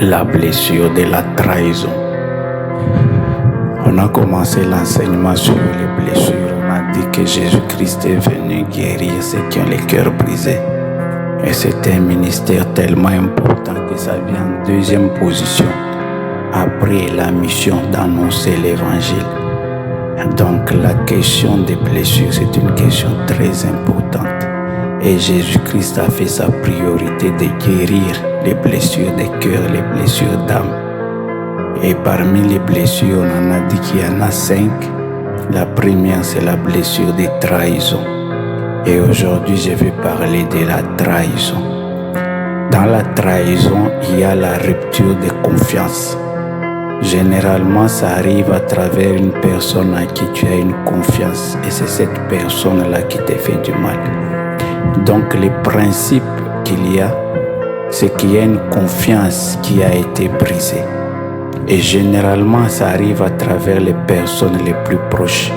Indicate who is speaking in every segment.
Speaker 1: La blessure de la trahison. On a commencé l'enseignement sur les blessures. On a dit que Jésus-Christ est venu guérir ceux qui ont les cœurs brisés. Et c'est un ministère tellement important que ça vient en deuxième position après la mission d'annoncer l'évangile. Donc la question des blessures, c'est une question très importante. Et Jésus-Christ a fait sa priorité de guérir les blessures des cœurs, les blessures d'âme. Et parmi les blessures, on en a dit qu'il y en a 5. La première, c'est la blessure des trahisons. Et aujourd'hui, je vais parler de la trahison. Dans la trahison, il y a la rupture de confiance. Généralement, ça arrive à travers une personne à qui tu as une confiance. Et c'est cette personne-là qui te fait du mal. Donc, le principe qu'il y a, c'est qu'il y a une confiance qui a été brisée. Et généralement, ça arrive à travers les personnes les plus proches.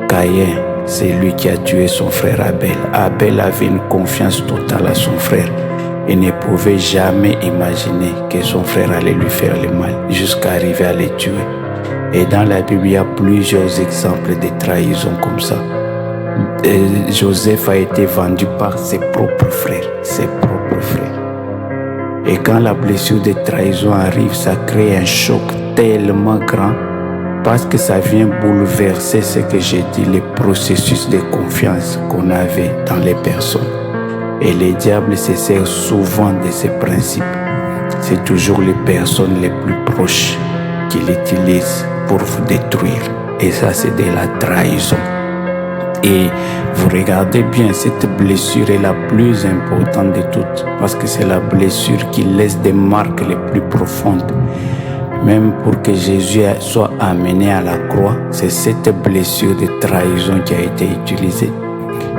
Speaker 1: Caïn, c'est lui qui a tué son frère Abel. Abel avait une confiance totale à son frère. Il ne pouvait jamais imaginer que son frère allait lui faire le mal, jusqu'à arriver à le tuer. Et dans la Bible, il y a plusieurs exemples de trahison comme ça. Et Joseph a été vendu par ses propres frères. Et quand la blessure de trahison arrive, ça crée un choc tellement grand parce que ça vient bouleverser ce que j'ai dit, le processus de confiance qu'on avait dans les personnes. Et le diable se sert souvent de ces principes. C'est toujours les personnes les plus proches qui l'utilisent pour vous détruire. Et ça, c'est de la trahison. Et vous regardez bien, cette blessure est la plus importante de toutes parce que c'est la blessure qui laisse des marques les plus profondes. Même pour que Jésus soit amené à la croix, c'est cette blessure de trahison qui a été utilisée.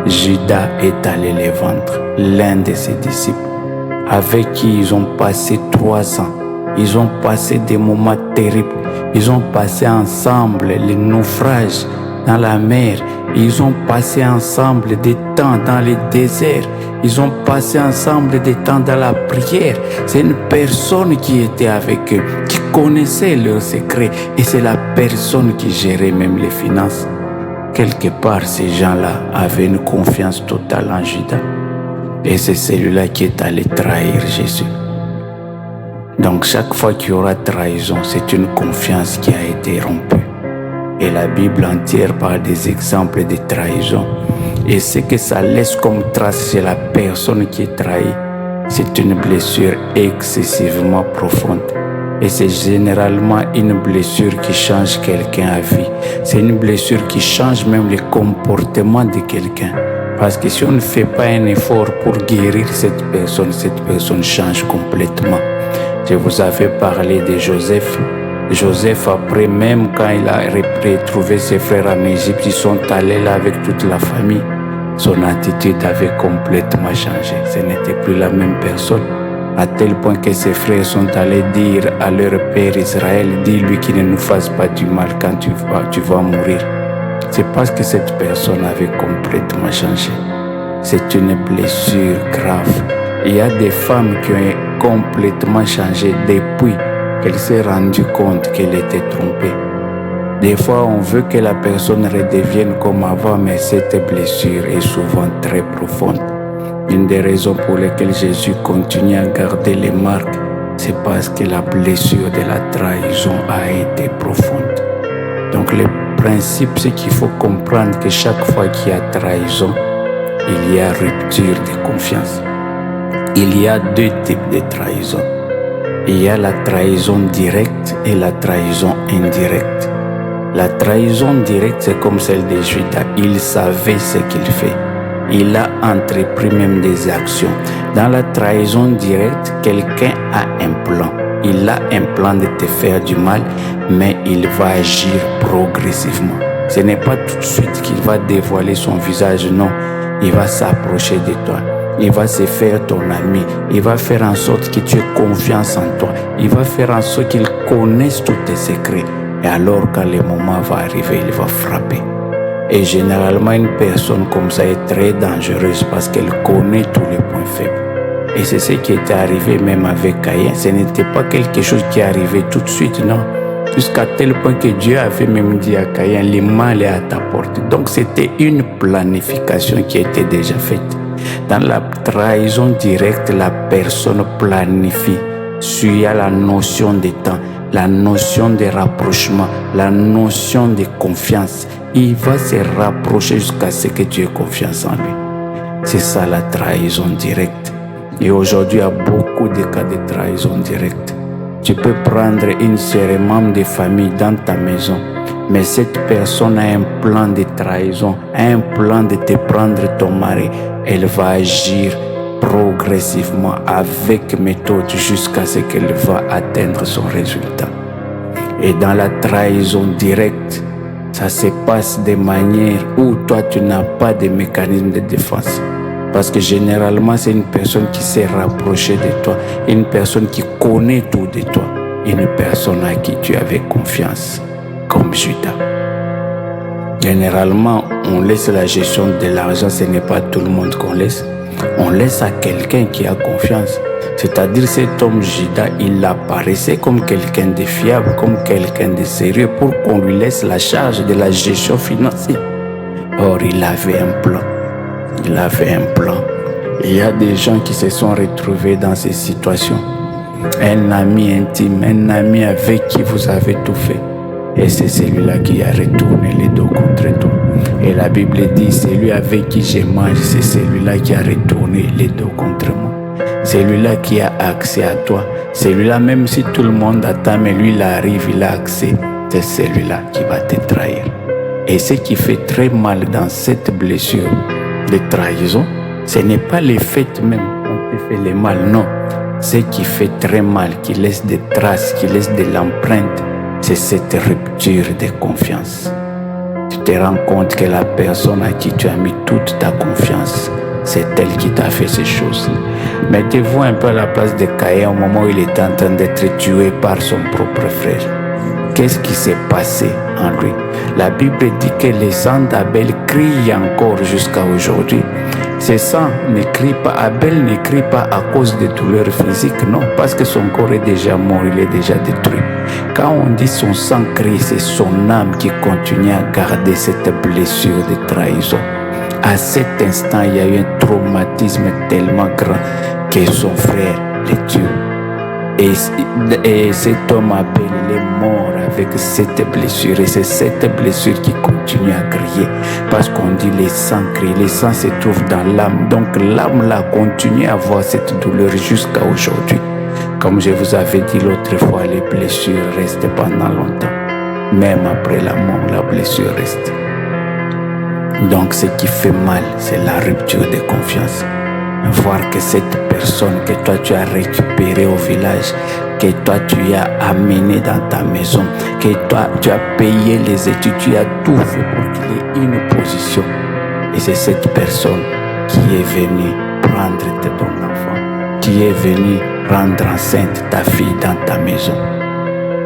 Speaker 1: Judas est allé les vendre, l'un de ses disciples, avec qui ils ont passé 3 ans. Ils ont passé des moments terribles. Ils ont passé ensemble les naufrages dans la mer. Ils ont passé ensemble des temps dans le désert. Ils ont passé ensemble des temps dans la prière. C'est une personne qui était avec eux, qui connaissait leurs secrets. Et c'est la personne qui gérait même les finances. Quelque part, ces gens-là avaient une confiance totale en Judas. Et c'est celui-là qui est allé trahir Jésus. Donc chaque fois qu'il y aura trahison, c'est une confiance qui a été rompue. Et la Bible entière parle des exemples de trahison. Et ce que ça laisse comme trace chez la personne qui est trahie, c'est une blessure excessivement profonde. Et c'est généralement une blessure qui change quelqu'un à vie. C'est une blessure qui change même le comportement de quelqu'un. Parce que si on ne fait pas un effort pour guérir cette personne change complètement. Je vous avais parlé de Joseph. Joseph, après, même quand il a retrouvé ses frères en Égypte, ils sont allés là avec toute la famille. Son attitude avait complètement changé. Ce n'était plus la même personne. À tel point que ses frères sont allés dire à leur père Israël, dis-lui qu'il ne nous fasse pas du mal quand tu vas mourir. C'est parce que cette personne avait complètement changé. C'est une blessure grave. Il y a des femmes qui ont complètement changé depuis qu'elle s'est rendue compte qu'elle était trompée. Des fois, on veut que la personne redevienne comme avant, mais cette blessure est souvent très profonde. Une des raisons pour lesquelles Jésus continue à garder les marques, c'est parce que la blessure de la trahison a été profonde. Donc le principe, c'est qu'il faut comprendre que chaque fois qu'il y a trahison, il y a rupture de confiance. Il y a 2 types de trahison. Il y a la trahison directe et la trahison indirecte. La trahison directe, c'est comme celle de Judas. Il savait ce qu'il fait. Il a entrepris même des actions. Dans la trahison directe, quelqu'un a un plan. Il a un plan de te faire du mal, mais il va agir progressivement. Ce n'est pas tout de suite qu'il va dévoiler son visage, non. Il va s'approcher de toi. Il va se faire ton ami. Il va faire en sorte que tu aies confiance en toi. Il va faire en sorte qu'il connaisse tous tes secrets. Et alors, quand le moment va arriver, il va frapper. Et généralement, une personne comme ça est très dangereuse parce qu'elle connaît tous les points faibles. Et c'est ce qui était arrivé même avec Caïn. Ce n'était pas quelque chose qui est arrivé tout de suite, non. Jusqu'à tel point que Dieu avait même dit à Caïn, le mal est à ta porte. Donc c'était une planification qui était déjà faite. Dans la trahison directe, la personne planifie. Il y a la notion de temps, la notion de rapprochement, la notion de confiance. Il va se rapprocher jusqu'à ce que tu aies confiance en lui. C'est ça la trahison directe. Et aujourd'hui, il y a beaucoup de cas de trahison directe. Tu peux prendre une sœur et membre de famille dans ta maison, mais cette personne a un plan de trahison, a un plan de te prendre ton mari. Elle va agir progressivement avec méthode jusqu'à ce qu'elle va atteindre son résultat. Et dans la trahison directe, ça se passe de manière où toi tu n'as pas de mécanisme de défense. Parce que généralement, c'est une personne qui s'est rapprochée de toi, une personne qui connaît tout de toi, une personne à qui tu avais confiance, comme Judas. Généralement, on laisse la gestion de l'argent, ce n'est pas tout le monde qu'on laisse. On laisse à quelqu'un qui a confiance. C'est-à-dire cet homme Judas, il apparaissait comme quelqu'un de fiable, comme quelqu'un de sérieux pour qu'on lui laisse la charge de la gestion financière. Or, il avait un plan. Il avait un plan. Il y a des gens qui se sont retrouvés dans ces situations. Un ami intime, un ami avec qui vous avez tout fait. Et c'est celui-là qui a retourné les dos contre toi. Et la Bible dit, celui avec qui je mange, c'est celui-là qui a retourné les dos contre moi. Celui-là qui a accès à toi. Celui-là, même si tout le monde attend, mais lui, il arrive, il a accès. C'est celui-là qui va te trahir. Et ce qui fait très mal dans cette blessure de trahison, ce n'est pas les faits même, on te fait le mal, non. Ce qui fait très mal, qui laisse des traces, qui laisse de l'empreinte, c'est cette rupture de confiance. Tu te rends compte que la personne à qui tu as mis toute ta confiance, c'est elle qui t'a fait ces choses. Mettez-vous un peu à la place de Caïn au moment où il était en train d'être tué par son propre frère. Qu'est-ce qui s'est passé en lui? La Bible dit que les sang d'Abel crient encore jusqu'à aujourd'hui. Ces sangs ne crient pas, Abel ne crie pas à cause de douleurs physiques, non, parce que son corps est déjà mort, il est déjà détruit. Quand on dit son sang crie, c'est son âme qui continue à garder cette blessure de trahison. À cet instant, il y a eu un traumatisme tellement grand que son frère le tue. Et cet homme Abel, il est mort avec cette blessure. Et c'est cette blessure qui continue à crier. Parce qu'on dit les sangs crient. Les sangs se trouvent dans l'âme. Donc l'âme là continue à avoir cette douleur jusqu'à aujourd'hui. Comme je vous avais dit l'autre fois, les blessures restent pendant longtemps. Même après la mort, la blessure reste. Donc ce qui fait mal, c'est la rupture de confiance. Voir que cette personne que toi tu as récupérée au village, que toi tu as amenée dans ta maison, que toi tu as payé les études, tu as tout fait pour qu'il ait une position. Et c'est cette personne qui est venue prendre ton enfant, qui est venue rendre enceinte ta fille dans ta maison.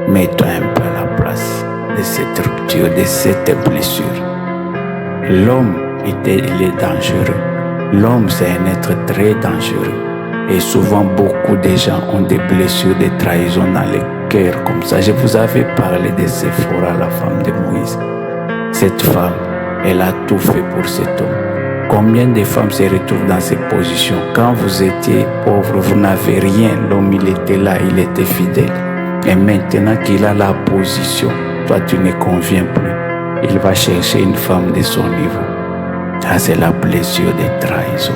Speaker 1: Mets-toi un peu à la place de cette rupture, de cette blessure. L'homme, il est dangereux. L'homme, c'est un être très dangereux. Et souvent, beaucoup de gens ont des blessures de trahison dans le cœur comme ça. Je vous avais parlé de Séphora, la femme de Moïse. Cette femme, elle a tout fait pour cet homme. Combien de femmes se retrouvent dans ces positions? Quand vous étiez pauvre, vous n'avez rien. L'homme, il était là, il était fidèle. Et maintenant qu'il a la position, toi, tu ne conviens plus. Il va chercher une femme de son niveau. Ça, c'est la blessure de trahison.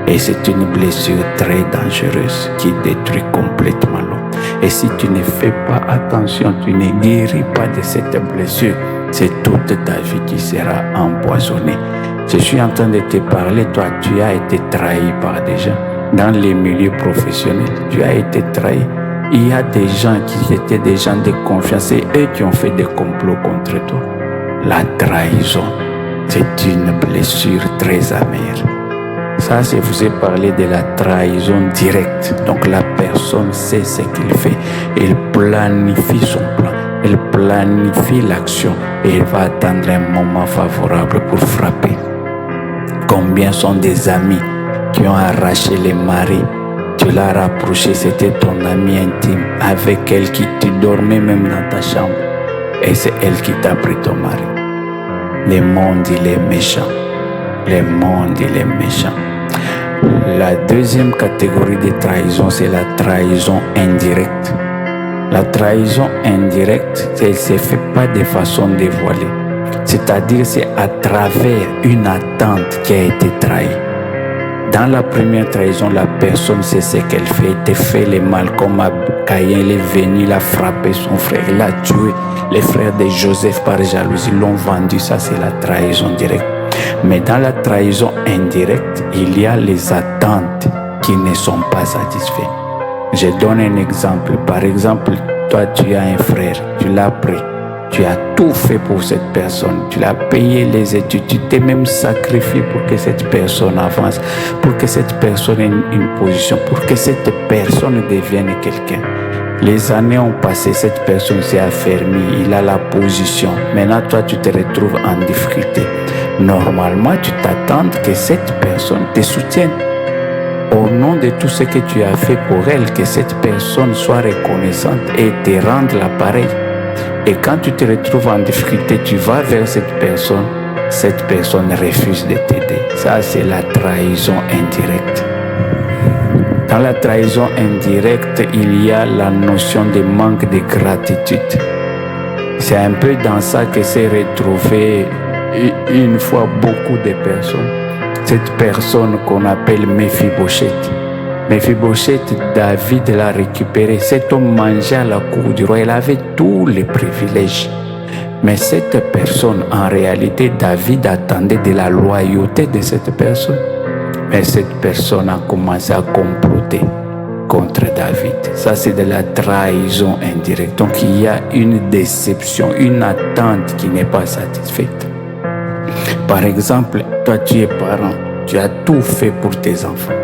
Speaker 1: Et c'est une blessure très dangereuse qui détruit complètement l'homme. Et si tu ne fais pas attention, tu ne guéris pas de cette blessure, c'est toute ta vie qui sera empoisonnée. Je suis en train de te parler, toi, tu as été trahi par des gens. Dans les milieux professionnels, tu as été trahi. Il y a des gens qui étaient des gens de confiance et eux qui ont fait des complots contre toi. La trahison, c'est une blessure très amère. Ça, je vous ai parlé de la trahison directe. Donc la personne sait ce qu'il fait. Elle planifie son plan. Elle planifie l'action et elle va attendre un moment favorable pour frapper. Combien sont des amis qui ont arraché les maris Tu l'as rapproché, c'était ton ami intime, avec elle qui tu dormais même dans ta chambre. Et c'est elle qui t'a pris ton mari. Le monde, il est méchant. Le monde, il est méchant. La deuxième catégorie de trahison, c'est la trahison indirecte. La trahison indirecte, elle ne se fait pas de façon dévoilée. C'est-à-dire, c'est à travers une attente qui a été trahie. Dans la première trahison, la personne sait ce qu'elle fait, elle te fait le mal comme Caïn, il est venu, il a frappé son frère, il a tué les frères de Joseph par jalousie, ils l'ont vendu, ça c'est la trahison directe. Mais dans la trahison indirecte, il y a les attentes qui ne sont pas satisfaites. Je donne un exemple. Par exemple, toi tu as un frère, tu l'as pris. Tu as tout fait pour cette personne. Tu l'as payé les études. Tu t'es même sacrifié pour que cette personne avance, pour que cette personne ait une position, pour que cette personne devienne quelqu'un. Les années ont passé, cette personne s'est affermie, il a la position. Maintenant, toi, tu te retrouves en difficulté. Normalement, tu t'attends que cette personne te soutienne. Au nom de tout ce que tu as fait pour elle, que cette personne soit reconnaissante et te rende l'appareil. Et quand tu te retrouves en difficulté, tu vas vers cette personne refuse de t'aider. Ça, c'est la trahison indirecte. Dans la trahison indirecte, il y a la notion de manque de gratitude. C'est un peu dans ça que s'est retrouvé une fois beaucoup de personnes. Cette personne qu'on appelle Mephibosheth. Mephibosheth, David l'a récupéré. Cet homme mangeait à la cour du roi. Il avait tous les privilèges. Mais cette personne, en réalité, David attendait de la loyauté de cette personne. Mais cette personne a commencé à comploter contre David. Ça, c'est de la trahison indirecte. Donc, il y a une déception, une attente qui n'est pas satisfaite. Par exemple, toi, tu es parent. Tu as tout fait pour tes enfants.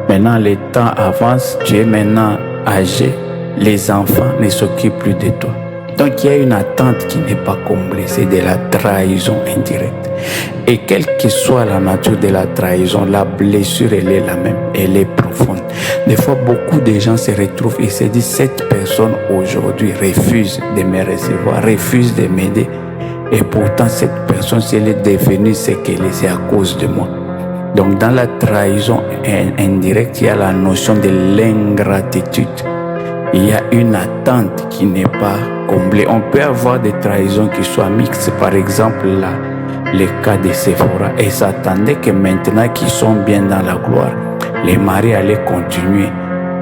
Speaker 1: Maintenant, le temps avance, tu es maintenant âgé, les enfants ne s'occupent plus de toi. Donc, il y a une attente qui n'est pas comblée, c'est de la trahison indirecte. Et quelle que soit la nature de la trahison, la blessure, elle est la même, elle est profonde. Des fois, beaucoup de gens se retrouvent et se disent, cette personne aujourd'hui refuse de me recevoir, refuse de m'aider. Et pourtant, cette personne, si elle est devenue ce qu'elle est, c'est à cause de moi. Donc, dans la trahison indirecte, il y a la notion de l'ingratitude. Il y a une attente qui n'est pas comblée. On peut avoir des trahisons qui soient mixtes. Par exemple, là, le cas de Séphora. Et s'attendait que maintenant qu'ils sont bien dans la gloire, les maris allaient continuer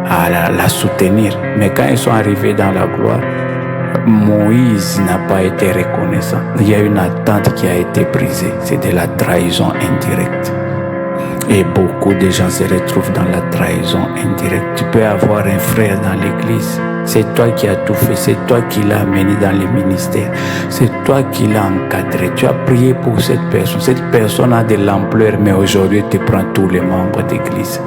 Speaker 1: à la soutenir. Mais quand ils sont arrivés dans la gloire, Moïse n'a pas été reconnaissant. Il y a une attente qui a été brisée. C'est de la trahison indirecte. Et beaucoup de gens se retrouvent dans la trahison indirecte. Tu peux avoir un frère dans l'église. C'est toi qui as tout fait. C'est toi qui l'as amené dans les ministères. C'est toi qui l'as encadré. Tu as prié pour cette personne. Cette personne a de l'ampleur, mais aujourd'hui, tu prends tous les membres d'église.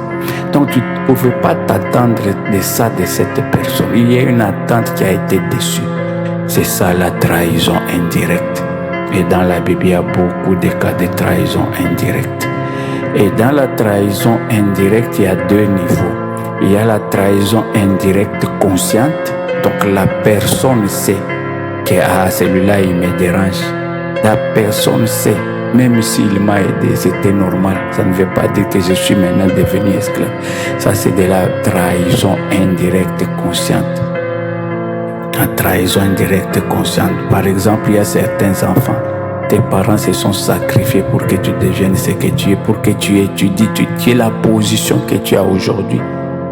Speaker 1: Donc, tu ne pouvais pas t'attendre de ça de cette personne. Il y a une attente qui a été déçue. C'est ça la trahison indirecte. Et dans la Bible, il y a beaucoup de cas de trahison indirecte. Et dans la trahison indirecte, il y a deux niveaux. Il y a la trahison indirecte consciente. Donc la personne sait que celui-là, il me dérange. La personne sait, même s'il m'a aidé, c'était normal. Ça ne veut pas dire que je suis maintenant devenu esclave. Ça, c'est de la trahison indirecte consciente. La trahison indirecte consciente. Par exemple, il y a certains enfants. Tes parents se sont sacrifiés pour que tu deviennes ce que tu es, pour que tu étudies, tu aies la position que tu as aujourd'hui.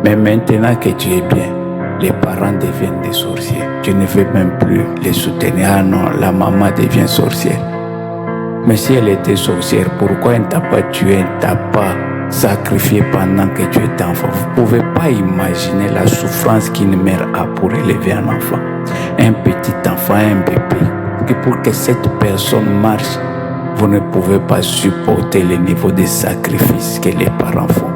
Speaker 1: Mais maintenant que tu es bien, les parents deviennent des sorciers. Tu ne veux même plus les soutenir. Ah non, la maman devient sorcière. Mais si elle était sorcière, pourquoi elle ne t'a pas tué, elle ne t'a pas sacrifié pendant que tu étais enfant? Vous ne pouvez pas imaginer la souffrance qu'une mère a pour élever un enfant. Un petit enfant, un bébé. Et pour que cette personne marche, vous ne pouvez pas supporter le niveau de sacrifice que les parents font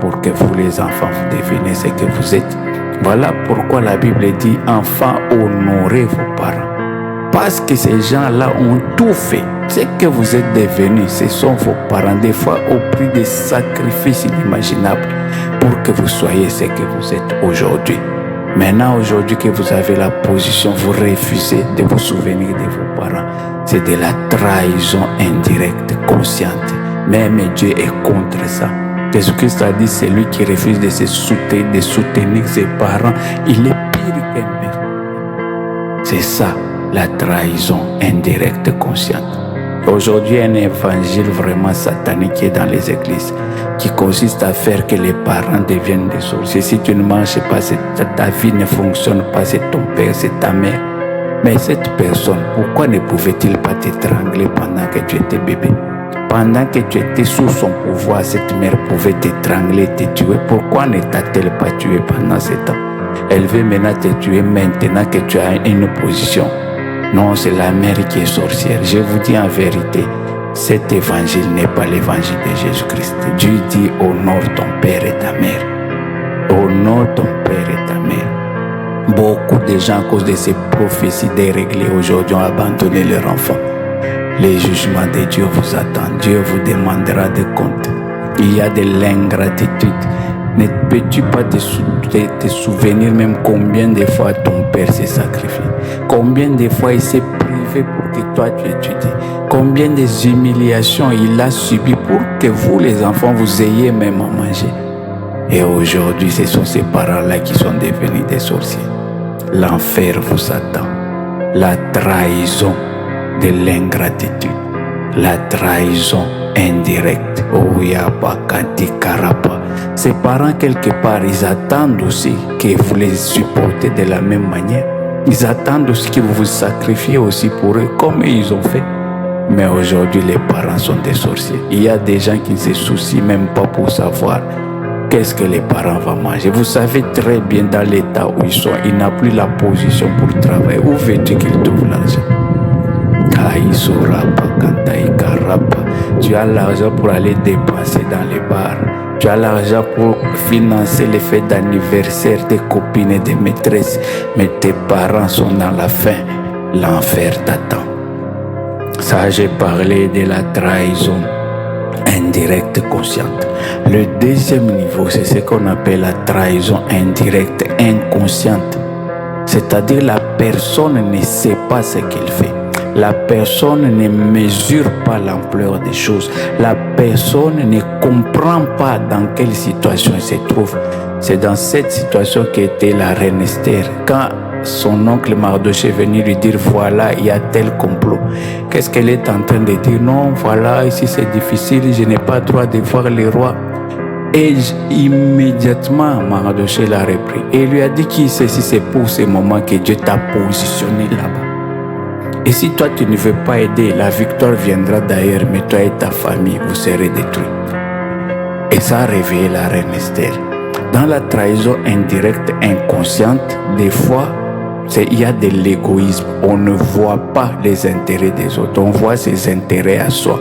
Speaker 1: pour que vous, les enfants, vous deveniez ce que vous êtes. Voilà pourquoi la Bible dit « Enfants, honorez vos parents ». Parce que ces gens-là ont tout fait. Ce que vous êtes devenus, ce sont vos parents. Des fois, au prix de sacrifices inimaginables. pour que vous soyez ce que vous êtes aujourd'hui. Maintenant, aujourd'hui que vous avez la position, vous refusez de vous souvenir de vos parents. C'est de la trahison indirecte, consciente. Même Dieu est contre ça. Jésus-Christ a dit, celui qui refuse de soutenir ses parents, il est pire qu'un meurtrier. C'est ça, la trahison indirecte, consciente. Aujourd'hui, un évangile vraiment satanique qui est dans les églises, qui consiste à faire que les parents deviennent des sorciers. Si tu ne manges pas, ta vie ne fonctionne pas, c'est ton père, c'est ta mère. Mais cette personne, pourquoi ne pouvait-il pas t'étrangler pendant que tu étais bébé? Pendant que tu étais sous son pouvoir, cette mère pouvait t'étrangler, te tuer. Pourquoi ne t'a-t-elle pas tué pendant ce temps? Elle veut maintenant te tuer maintenant que tu as une position. Non, c'est la mère qui est sorcière. Je vous dis en vérité, cet évangile n'est pas l'évangile de Jésus-Christ. Dieu dit, honore ton père et ta mère. Honore ton père et ta mère. Beaucoup de gens, à cause de ces prophéties déréglées aujourd'hui, ont abandonné leur enfant. Les jugements de Dieu vous attendent. Dieu vous demandera des comptes. Il y a de l'ingratitude. Ne peux-tu pas te souvenir même combien de fois ton père s'est sacrifié? Combien de fois il s'est privé pour que toi tu étudies? Combien des humiliations il a subi pour que vous les enfants vous ayez même à manger? Et aujourd'hui, ce sont ces parents-là qui sont devenus des sorciers. L'enfer vous attend. La trahison de l'ingratitude. La trahison indirecte. Oh, yaba, kanti, karapa. Ces parents, quelque part, ils attendent aussi que vous les supportez de la même manière. Ils attendent aussi que vous vous sacrifiez aussi pour eux, comme ils ont fait. Mais aujourd'hui, les parents sont des sorciers. Il y a des gens qui ne se soucient même pas pour savoir qu'est-ce que les parents vont manger. Vous savez très bien dans l'état où ils sont, ils n'ont plus la position pour travailler. Où veux-tu qu'ils trouvent l'argent? Tu as l'argent pour aller dépenser dans les bars. Tu as l'argent pour financer les fêtes d'anniversaire des copines et des maîtresses. Mais tes parents sont dans la faim. L'enfer t'attend. Ça, j'ai parlé de la trahison indirecte consciente. Le deuxième niveau, c'est ce qu'on appelle la trahison indirecte inconsciente. C'est-à-dire la personne ne sait pas ce qu'il fait. La personne ne mesure pas l'ampleur des choses. La personne ne comprend pas dans quelle situation elle se trouve. C'est dans cette situation qu'était la reine Esther. Quand son oncle Mardochée est venu lui dire, voilà, il y a tel complot. Qu'est-ce qu'elle est en train de dire? Non, voilà, ici c'est difficile, je n'ai pas le droit de voir les rois. Et immédiatement, Mardochée l'a repris. Et lui a dit, qui sait si c'est pour ce moment que Dieu t'a positionné là-bas. Et si toi tu ne veux pas aider, la victoire viendra d'ailleurs, mais toi et ta famille, vous serez détruits. Et ça a réveillé la reine Esther. Dans la trahison indirecte, inconsciente, des fois, il y a de l'égoïsme. On ne voit pas les intérêts des autres, on voit ses intérêts à soi.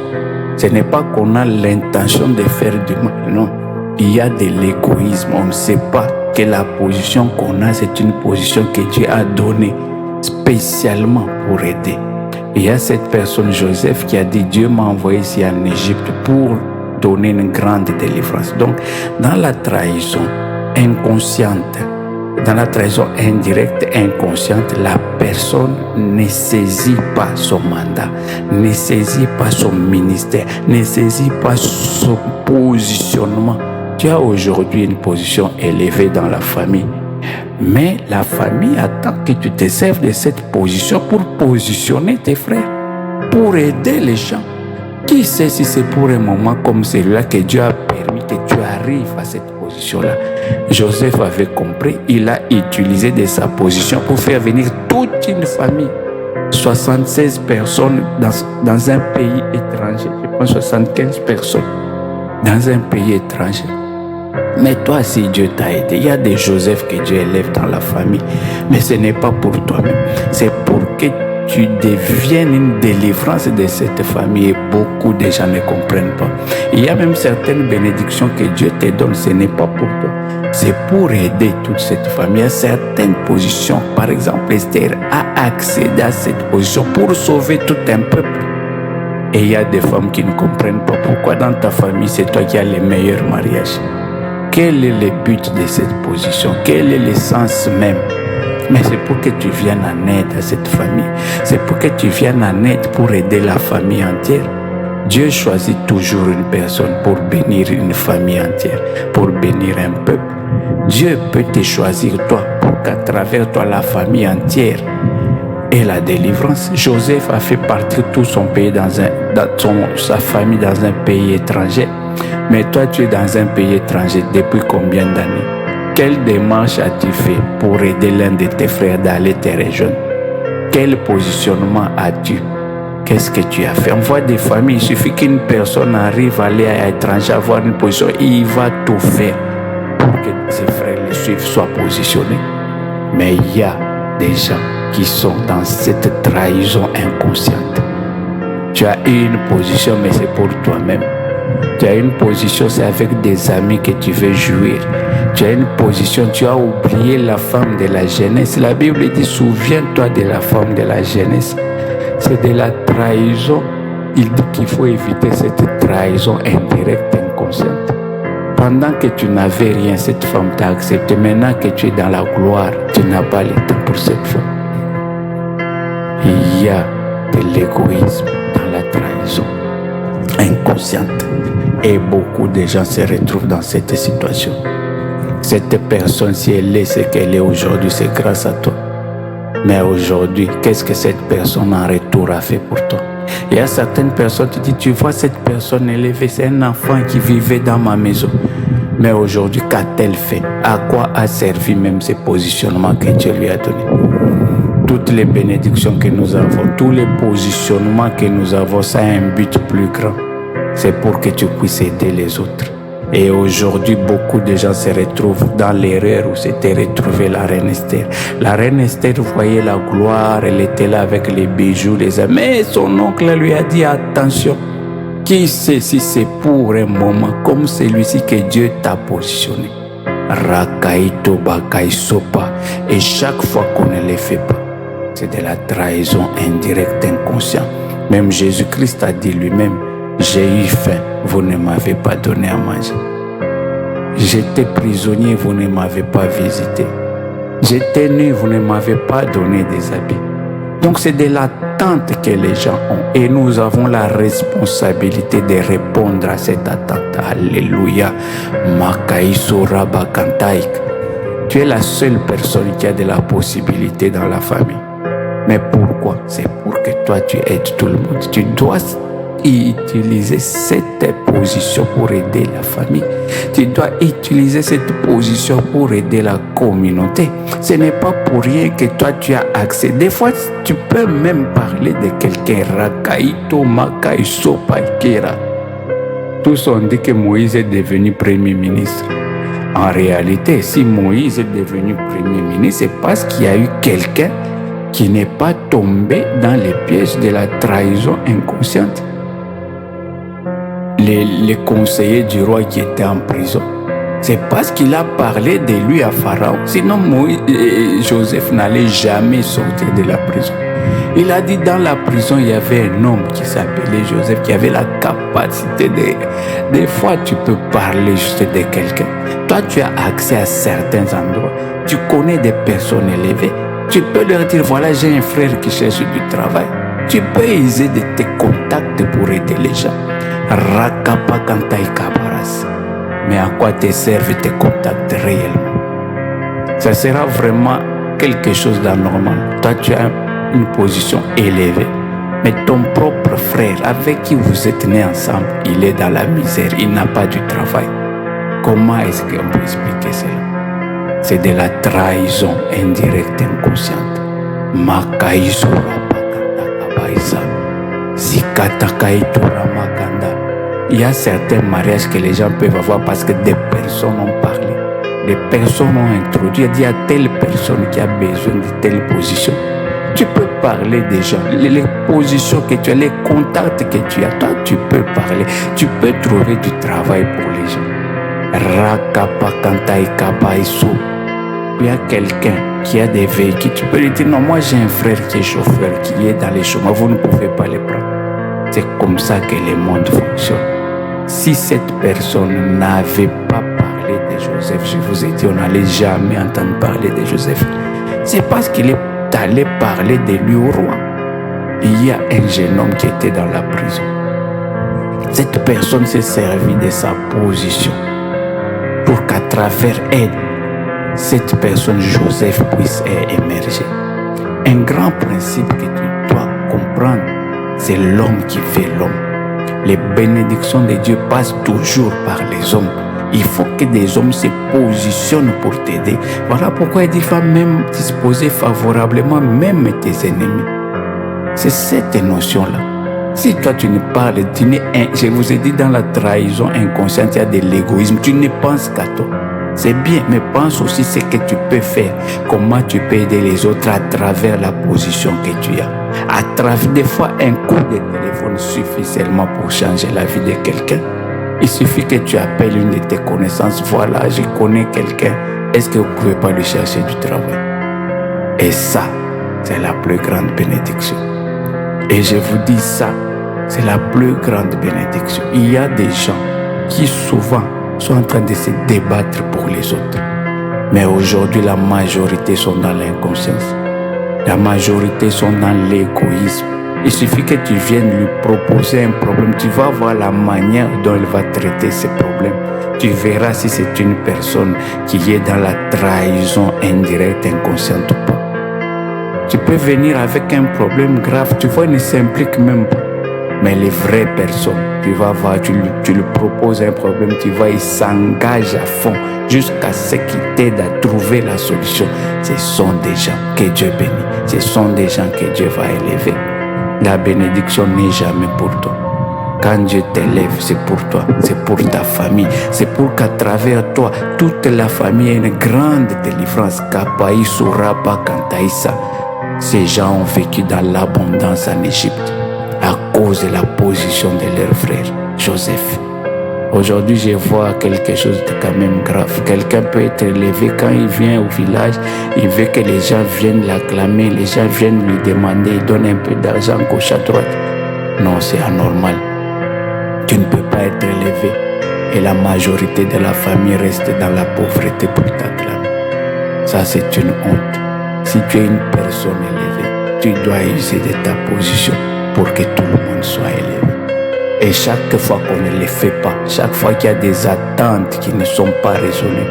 Speaker 1: Ce n'est pas qu'on a l'intention de faire du mal, non. Il y a de l'égoïsme, on ne sait pas que la position qu'on a, c'est une position que Dieu a donnée spécialement pour aider. Il y a cette personne, Joseph, qui a dit, Dieu m'a envoyé ici en Égypte pour donner une grande délivrance. Donc, dans la trahison inconsciente, dans la trahison indirecte, inconsciente, la personne ne saisit pas son mandat, ne saisit pas son ministère, ne saisit pas son positionnement. Tu as aujourd'hui une position élevée dans la famille, mais la famille attend que tu te serves de cette position pour positionner tes frères, pour aider les gens. Qui sait si c'est pour un moment comme celui-là que Dieu a permis que tu arrives à cette position-là. Joseph avait compris, il a utilisé de sa position pour faire venir toute une famille. 76 personnes dans un pays étranger, je pense 75 personnes dans un pays étranger. Mais toi, si Dieu t'a aidé, il y a des Joseph que Dieu élève dans la famille, mais ce n'est pas pour toi-même, c'est pour que tu deviennes une délivrance de cette famille et beaucoup de gens ne comprennent pas. Il y a même certaines bénédictions que Dieu te donne, ce n'est pas pour toi, c'est pour aider toute cette famille. Il y a certaines positions, par exemple Esther a accédé à cette position pour sauver tout un peuple. Et il y a des femmes qui ne comprennent pas pourquoi dans ta famille c'est toi qui as les meilleurs mariages. Quel est le but de cette position? Quel est le sens même? Mais c'est pour que tu viennes en aide à cette famille. C'est pour que tu viennes en aide pour aider la famille entière. Dieu choisit toujours une personne pour bénir une famille entière, pour bénir un peuple. Dieu peut te choisir toi pour qu'à travers toi la famille entière ait la délivrance. Joseph a fait partir tout son pays sa famille dans un pays étranger. Mais toi tu es dans un pays étranger depuis combien d'années? Quelle démarche as-tu fait pour aider l'un de tes frères d'aller te rejoindre? Quel positionnement as-tu? Qu'est-ce que tu as fait? On voit des familles, il suffit qu'une personne arrive à aller à l'étranger, avoir une position, il va tout faire pour que ses frères le suivent, soient positionnés. Mais il y a des gens qui sont dans cette trahison inconsciente. Tu as eu une position, mais c'est pour toi-même. Tu as une position, c'est avec des amis que tu veux jouir. Tu as une position, tu as oublié la femme de la jeunesse. La Bible dit, souviens-toi de la femme de la jeunesse. C'est de la trahison. Il dit qu'il faut éviter cette trahison indirecte, inconsciente. Pendant que tu n'avais rien, cette femme t'a accepté. Maintenant que tu es dans la gloire, tu n'as pas le temps pour cette femme. Il y a de l'égoïsme dans la trahison inconsciente. Et beaucoup de gens se retrouvent dans cette situation. Cette personne, si elle est ce qu'elle est aujourd'hui, c'est grâce à toi. Mais aujourd'hui, qu'est-ce que cette personne en retour a fait pour toi? Il y a certaines personnes, tu dis, tu vois cette personne élevée, c'est un enfant qui vivait dans ma maison. Mais aujourd'hui, qu'a-t-elle fait? À quoi a servi même ce positionnement que Dieu lui a donné? Toutes les bénédictions que nous avons, tous les positionnements que nous avons, ça a un but plus grand. C'est pour que tu puisses aider les autres. Et aujourd'hui, beaucoup de gens se retrouvent dans l'erreur où s'était retrouvée la reine Esther. La reine Esther voyait la gloire, elle était là avec les bijoux, les amis. Mais son oncle lui a dit, attention, qui sait si c'est pour un moment comme celui-ci que Dieu t'a positionné. Rakaito Bakai Sopa. Et chaque fois qu'on ne le fait pas, c'est de la trahison indirecte, inconsciente. Même Jésus-Christ a dit lui-même, j'ai eu faim, vous ne m'avez pas donné à manger. J'étais prisonnier, vous ne m'avez pas visité. J'étais nu, vous ne m'avez pas donné des habits. Donc c'est de l'attente que les gens ont. Et nous avons la responsabilité de répondre à cette attente. Alléluia. Makaïso Rabakantaïk. Tu es la seule personne qui a de la possibilité dans la famille. Mais pourquoi? C'est pour que toi tu aides tout le monde. Tu dois utiliser cette position pour aider la famille. Tu dois utiliser cette position pour aider la communauté. Ce n'est pas pour rien que toi tu as accès. Des fois, tu peux même parler de quelqu'un. Rakaito Makaiso Paikera. Tous ont dit que Moïse est devenu premier ministre. En réalité, si Moïse est devenu premier ministre, c'est parce qu'il y a eu quelqu'un qui n'est pas tombé dans les pièges de la trahison inconsciente. Les conseillers du roi qui étaient en prison, c'est parce qu'il a parlé de lui à Pharaon. Sinon, Joseph n'allait jamais sortir de la prison. Il a dit dans la prison, il y avait un homme qui s'appelait Joseph, qui avait la capacité de... Des fois, tu peux parler juste de quelqu'un. Toi, tu as accès à certains endroits. Tu connais des personnes élevées. Tu peux leur dire, voilà, j'ai un frère qui cherche du travail. Tu peux user de tes contacts pour aider les gens. Mais à quoi te servent tes contacts réellement? Ça sera vraiment quelque chose d'anormal. Toi, tu as une position élevée. Mais ton propre frère, avec qui vous êtes nés ensemble, il est dans la misère, il n'a pas du travail. Comment est-ce qu'on peut expliquer cela? C'est de la trahison indirecte, inconsciente. Makaïso Rapakanda Zikatakaïtora Makanda. Il y a certains mariages que les gens peuvent avoir parce que des personnes ont parlé. Des personnes ont introduit. Il y a telle personne qui a besoin de telle position. Tu peux parler des gens. Les positions que tu as, les contacts que tu as, toi, tu peux parler. Tu peux trouver du travail pour les gens. Rakapakantai Kabaiso. Il y a quelqu'un qui a des véhicules. Tu peux lui dire, non, moi j'ai un frère qui est chauffeur, qui est dans les chemins. Vous ne pouvez pas les prendre. C'est comme ça que le monde fonctionne. Si cette personne n'avait pas parlé de Joseph. Je vous ai dit, on n'allait jamais entendre parler de Joseph. C'est parce qu'il est allé parler de lui au roi. Il y a un jeune homme qui était dans la prison. Cette personne s'est servie de sa position pour qu'à travers elle, cette personne, Joseph, puisse émerger. Un grand principe que tu dois comprendre, c'est l'homme qui fait l'homme. Les bénédictions de Dieu passent toujours par les hommes. Il faut que des hommes se positionnent pour t'aider. Voilà pourquoi il dit, va même disposer favorablement même tes ennemis. C'est cette notion-là. Si toi tu ne parles, je vous ai dit dans la trahison inconsciente, il y a de l'égoïsme. Tu ne penses qu'à toi. C'est bien, mais pense aussi ce que tu peux faire. Comment tu peux aider les autres à travers la position que tu as. À travers, des fois, un coup de téléphone suffit seulement pour changer la vie de quelqu'un. Il suffit que tu appelles une de tes connaissances. Voilà, je connais quelqu'un. Est-ce que vous ne pouvez pas lui chercher du travail? Et ça, c'est la plus grande bénédiction. Et je vous dis ça, c'est la plus grande bénédiction. Il y a des gens qui souvent sont en train de se débattre pour les autres. Mais aujourd'hui, la majorité sont dans l'inconscience. La majorité sont dans l'égoïsme. Il suffit que tu viennes lui proposer un problème. Tu vas voir la manière dont elle va traiter ce problème. Tu verras si c'est une personne qui est dans la trahison indirecte, inconsciente ou pas. Tu peux venir avec un problème grave. Tu vois, il ne s'implique même pas. Mais les vraies personnes, tu vas voir, tu lui proposes un problème, tu vois, il s'engage à fond jusqu'à ce qu'il t'aide à trouver la solution. Ce sont des gens que Dieu bénit. Ce sont des gens que Dieu va élever. La bénédiction n'est jamais pour toi. Quand Dieu t'élève, c'est pour toi, c'est pour ta famille. C'est pour qu'à travers toi, toute la famille ait une grande délivrance. Kapaï, Souraba, Kantaïsa. Ces gens ont vécu dans l'abondance en Égypte à cause de la position de leur frère, Joseph. Aujourd'hui, je vois quelque chose de quand même grave. Quelqu'un peut être élevé quand il vient au village, il veut que les gens viennent l'acclamer, les gens viennent lui demander, il donne un peu d'argent gauche à droite. Non, c'est anormal. Tu ne peux pas être élevé et la majorité de la famille reste dans la pauvreté pour t'acclamer. Ça, c'est une honte. Si tu es une personne élevée, tu dois user de ta position pour que tout le monde soit élevé. Et chaque fois qu'on ne le fait pas, chaque fois qu'il y a des attentes qui ne sont pas résolues,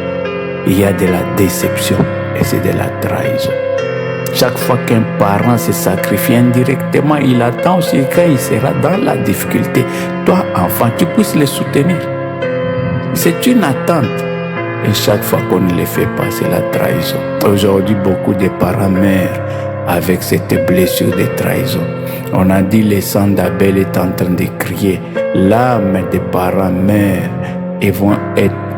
Speaker 1: il y a de la déception et c'est de la trahison. Chaque fois qu'un parent se sacrifie indirectement, il attend aussi quand il sera dans la difficulté, toi, enfant, tu puisses le soutenir. C'est une attente. Et chaque fois qu'on ne le fait pas, c'est la trahison. Aujourd'hui, beaucoup de parents meurent avec cette blessure de trahison. On a dit le sang d'Abel est en train de crier. L'âme des parents meurt et vont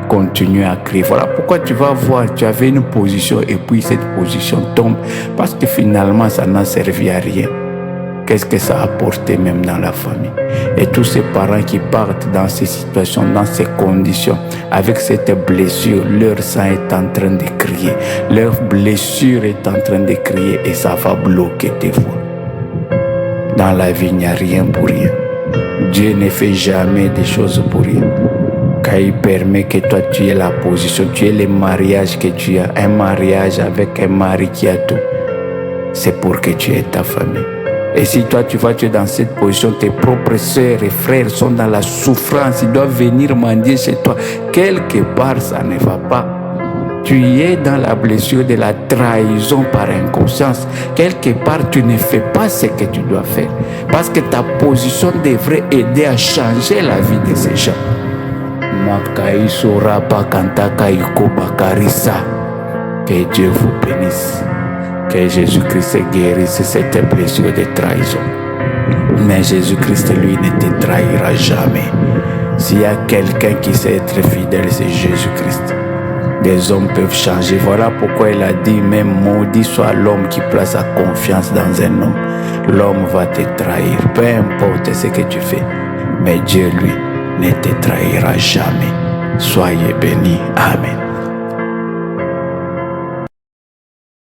Speaker 1: continuer à crier. Voilà pourquoi tu vas voir, tu avais une position et puis cette position tombe parce que finalement ça n'a servi à rien. Qu'est-ce que ça a apporté même dans la famille? Et tous ces parents qui partent dans ces situations, dans ces conditions, avec cette blessure, leur sang est en train de crier. Leur blessure est en train de crier et ça va bloquer tes voies. Dans la vie, il n'y a rien pour rien. Dieu ne fait jamais des choses pour rien. Quand il permet que toi tu aies la position, tu aies le mariage que tu as, un mariage avec un mari qui a tout, c'est pour que tu aies ta famille. Et si toi tu es dans cette position, tes propres sœurs et frères sont dans la souffrance, ils doivent venir mendier chez toi. Quelque part, ça ne va pas. Tu es dans la blessure de la trahison par inconscience. Quelque part, tu ne fais pas ce que tu dois faire. Parce que ta position devrait aider à changer la vie de ces gens. Que Dieu vous bénisse. Que Jésus-Christ guérisse cette blessure de trahison. Mais Jésus-Christ, lui, ne te trahira jamais. S'il y a quelqu'un qui sait être fidèle, c'est Jésus-Christ. Des hommes peuvent changer. Voilà pourquoi il a dit, même maudit soit l'homme qui place sa confiance dans un homme. L'homme va te trahir, peu importe ce que tu fais. Mais Dieu, lui, ne te trahira jamais. Soyez bénis. Amen.